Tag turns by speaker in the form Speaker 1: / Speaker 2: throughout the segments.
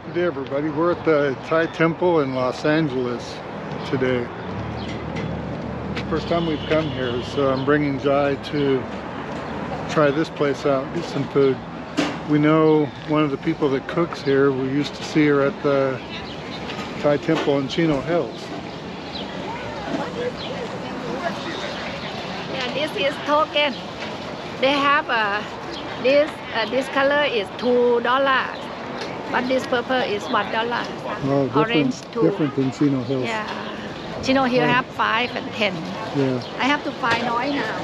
Speaker 1: Good day, everybody. We're at the Thai temple in Los Angeles today. First time we've come here, so I'm bringing Jai to try this place out, get some food. We know one of the people that cooks here. We used to see her at the Thai temple in Chino Hills.
Speaker 2: Yeah, this is token. They have this color is $2. But this purple is $1.
Speaker 1: Oh,
Speaker 2: Orange too.
Speaker 1: Different than Chino Hills.
Speaker 2: Yeah. Chino Hill have 5 and 10.
Speaker 1: Yeah.
Speaker 2: I have to find Noi now.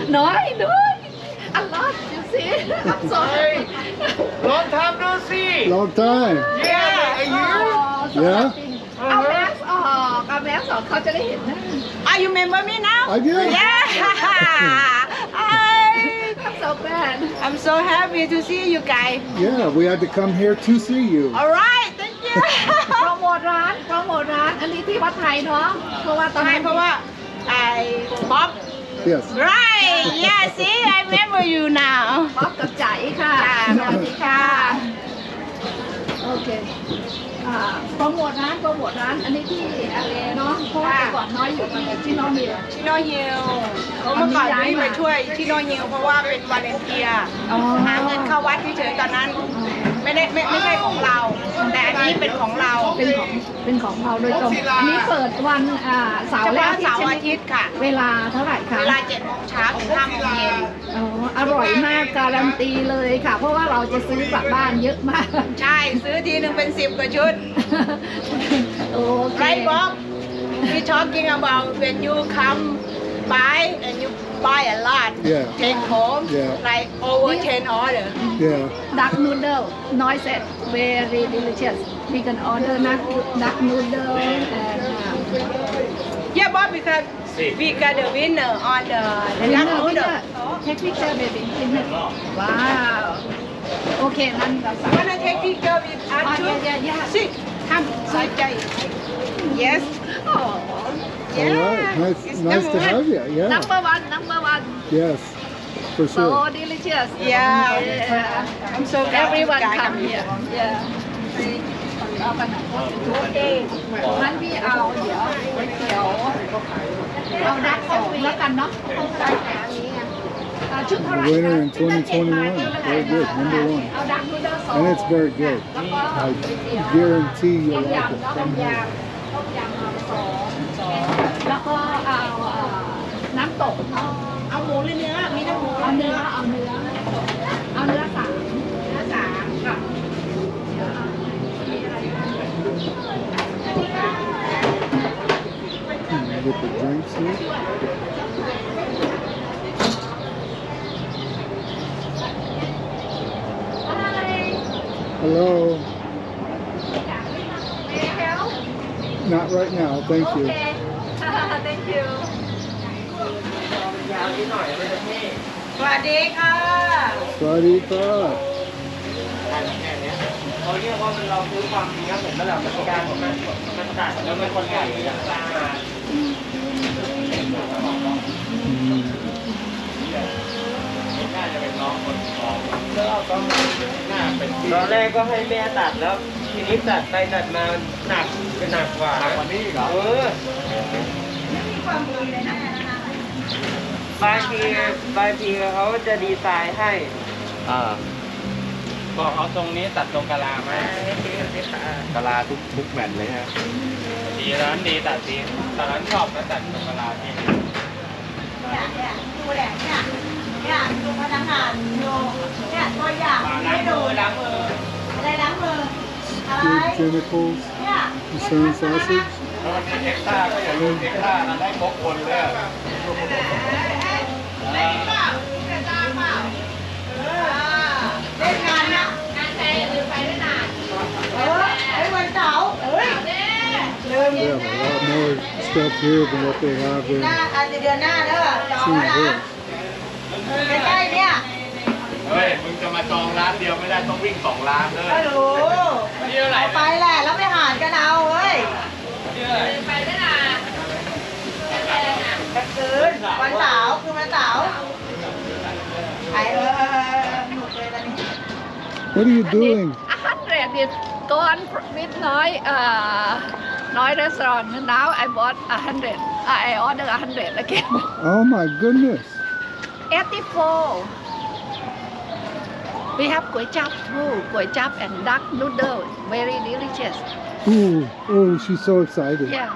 Speaker 2: Nói, a lot, you see. I'm sorry.
Speaker 3: Long time no see.
Speaker 1: Long time.
Speaker 3: Yeah, a year.
Speaker 1: Yeah.
Speaker 2: เอาแมสออกเอาแมสออกเขาจะได้เห็นหน้า
Speaker 3: You remember me now?
Speaker 1: I do.
Speaker 3: Yeah.
Speaker 2: I'm so bad.
Speaker 3: I'm so happy to see you guys.
Speaker 1: Yeah, we had to come here to see you.
Speaker 3: All right, thank you.
Speaker 2: โปรโมทร้านอันนี้ที่วัดไทยเนาะเพราะว่าตอน
Speaker 3: ใช่
Speaker 2: นั้น
Speaker 3: เพราะว่าป๊อป
Speaker 1: Yes.
Speaker 3: Right. Yeah. See, I remember you now.
Speaker 2: ป๊อปกับใจค่ะสวัสดีค่ะโอเคโปรโมทร้านอันนี้ที่อะไรเนาะเพราะว่าแต่ก่อนน้อยอยู่ที่น้องมี
Speaker 3: ชิโนฮิลเมื่อก่อนนี่มาช่วยชิโนฮิลเพราะว่าเป็นวาเลนเทียร์หาเงินเข้าวัดเฉยๆตอนนั้นไม่ใช่ของเราแต่อันนี้เป็นของเรา
Speaker 2: เป็นของเราโดยตรงอันนี้เปิดวันเสาร์และอาทิตย์ค่ะ เวลาเท่าไหร่คะ
Speaker 3: เวลา 7 โมงเช้าถึง 5 โมงเย็น
Speaker 2: อร่อยมากการันตีเลยค่ะเพราะว่าเราจะซื้อกลับบ้านเยอะมาก
Speaker 3: ใช่ซื้อทีนึงเป็น10 กว่าชุด
Speaker 2: โอเค
Speaker 3: Right Bob we talking about when you come buy and you buy a lot take home like over 10 order
Speaker 2: duck noodle noise set very delicious we can order duck noodle and
Speaker 3: yeah Bob because we got the winner on the duck noodle
Speaker 2: take picture baby wow okay นั่นเราสั่ง
Speaker 3: wanna take picture with us too sit come สนใจ yes
Speaker 1: All right, nice to have you. Yeah.
Speaker 2: Number one.
Speaker 1: Yes, for sure.
Speaker 2: So delicious.
Speaker 3: Yeah. I'm so glad
Speaker 2: everyone
Speaker 3: you guys
Speaker 2: come here. Yeah. งั้นพี่เอาเดี๋ยวก๋วยเตี๋ยวเอาดักสองแล้วกันเนาะชุดเท่าไหร่
Speaker 1: Winner in 2021. Very good, number 1.
Speaker 2: เอาดักนูเดิลสอง
Speaker 1: And it's very good. I guarantee you'll like it. Come here.
Speaker 2: ต้มยำเอาสองแล้วก็เอาน้ำตกเอาหมูหรือเนื้อมีน้ำหมูเอาเนื้อ3ค่ะ
Speaker 1: Get the drinks here. Hello. Not right now, thank you.
Speaker 2: Okay. Thank you.
Speaker 3: ยาวนิดหน่อยมันจะเท่สวัสดีค่ะ
Speaker 1: สวัสดีครับ
Speaker 3: เขาเรียกว่ามันเราซื้อความจริงก็เห็นระดับราชการของมันตัดแล้วมันคนใหญ่อย่างสร้างมาน่าจะเป็นน้องคนสองแล้วก็น่าเป็นตอนแรกก็ให้แม่ตัดแล้วทีนี้ตัดไปตัดมาหนักเป็นหนักกว่านี้เหรอมีความดีเลยนะบางทีเขาจะดีไซน์ให้บอกเอาตรงนี้ตัดตรงกะลาไหมกะลาทุกแมทเลยฮะดีร้านดีตัดดีตอนนั้นชอบแล้วตัดตรงกะลาที่เนี่ยดูแหละเนี่ยดูพนักงานดูเนี่ยตัวอย่างไม่ดูล้างมืออะไรล้างมืออะไร
Speaker 1: Chemicals, the sun sausage.
Speaker 3: แล้วมันมีเอ็กซ์ต้าก็อย่าลืมเอ็กซ์ต้านะได้บกคนเลยเล่นเปล่าเล่นตาเปล่าเล่นงานนะงานใครลืมไปได้นานไอ้วันเสาร์ลืม
Speaker 1: They have a lot more stuff here than what they have in
Speaker 3: หน้าอาจจะเดือนหน้าเด้อจองแล้วนะใกล้ๆเนี่ยเฮ้ยมึงจะมาจองร้านเดียวไม่ได้ต้องวิ่ง2 ร้านเลยไม่รู้เอาไปแหละแล้วไปหารกันเอาเฮ้ยไปได้นานกลางคืนวันเสาร์คือวันเสาร์ไปหนุกเลยตอนนี้
Speaker 1: What are you doing?
Speaker 2: 100 is gone with Noi restaurant. Now I bought 100. I order 100 again.
Speaker 1: Oh my goodness.
Speaker 2: 84. We have kway chap too. Kway chap and duck noodle. Very delicious.
Speaker 1: Oh, she's so excited.
Speaker 2: Yeah.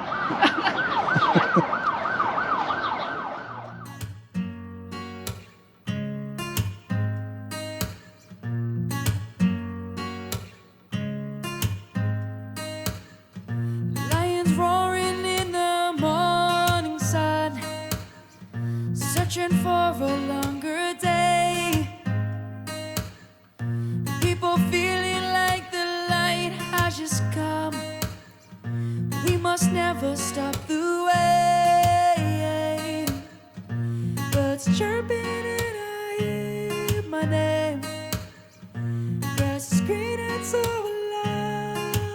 Speaker 4: Lions roaring in the morning sun, searching for a longer day. People feeling like the light has just come. We must never stop the way. Birds chirping and I hear my name. Grass is green and so alive.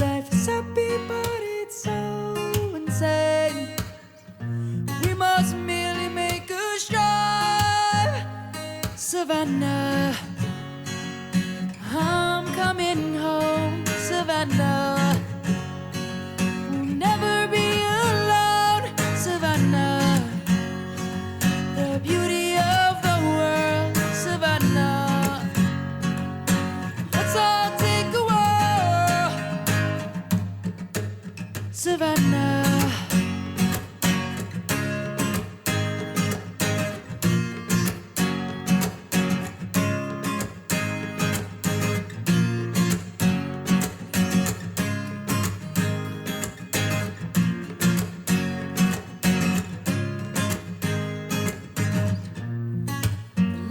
Speaker 4: Life is happy but it's so insane. We must merely make a strive. Savannah, I'm coming home. Savannah, we'll never be alone. Savannah, the beauty of the world. Savannah, let's all take a walk. Savannah.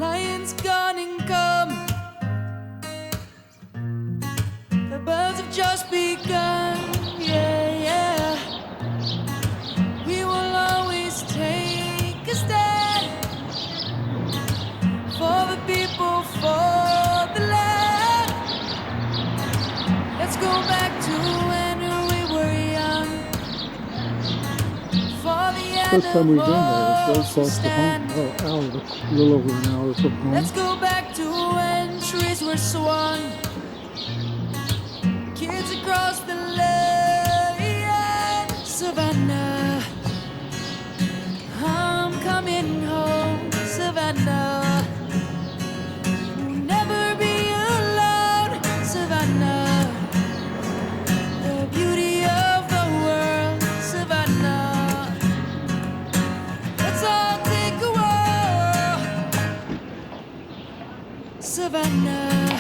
Speaker 4: Lions gone and come. The birds have just begun. Yeah, yeah. We will always take a stand for the people, for the land. Let's go back to when we were young. For the
Speaker 1: First time we've been there, it's very
Speaker 4: animals who
Speaker 1: close to
Speaker 4: stand.
Speaker 1: home. Oh, hour, a little over an hour from home.
Speaker 4: Let's go back to when trees were swung. Kids across the land. Savannah, I'm coming home. Savannah, we'll never be alone. Savannah, the beauty of the world. Savannah, let's all take a walk. Savannah,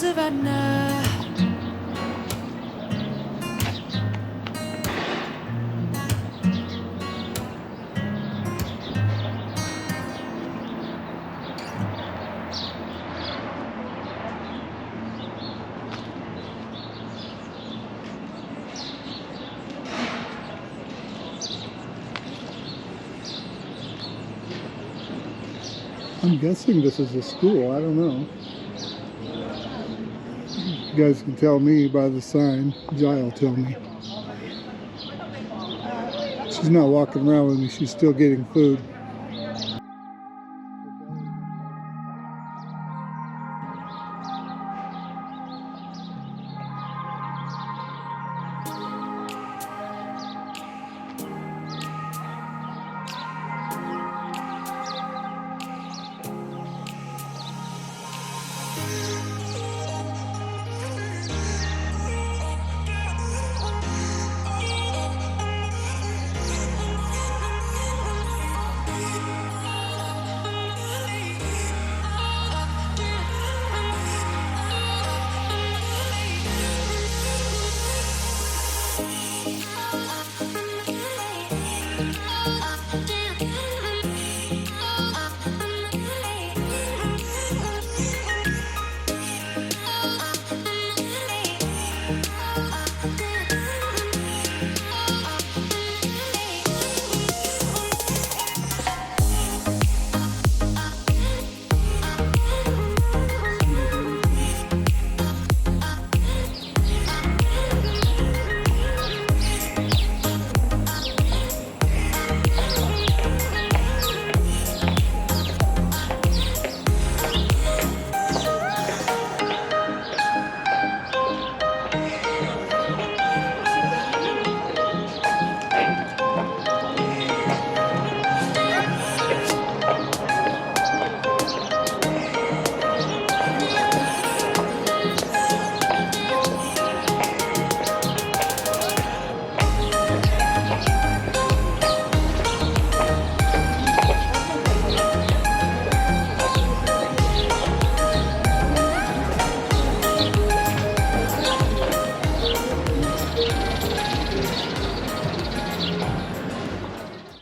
Speaker 4: savannah.
Speaker 1: I'm guessing this is a school. I don't know. You guys can tell me by the sign. Jai will tell me. She's not walking around with me. She's still getting food.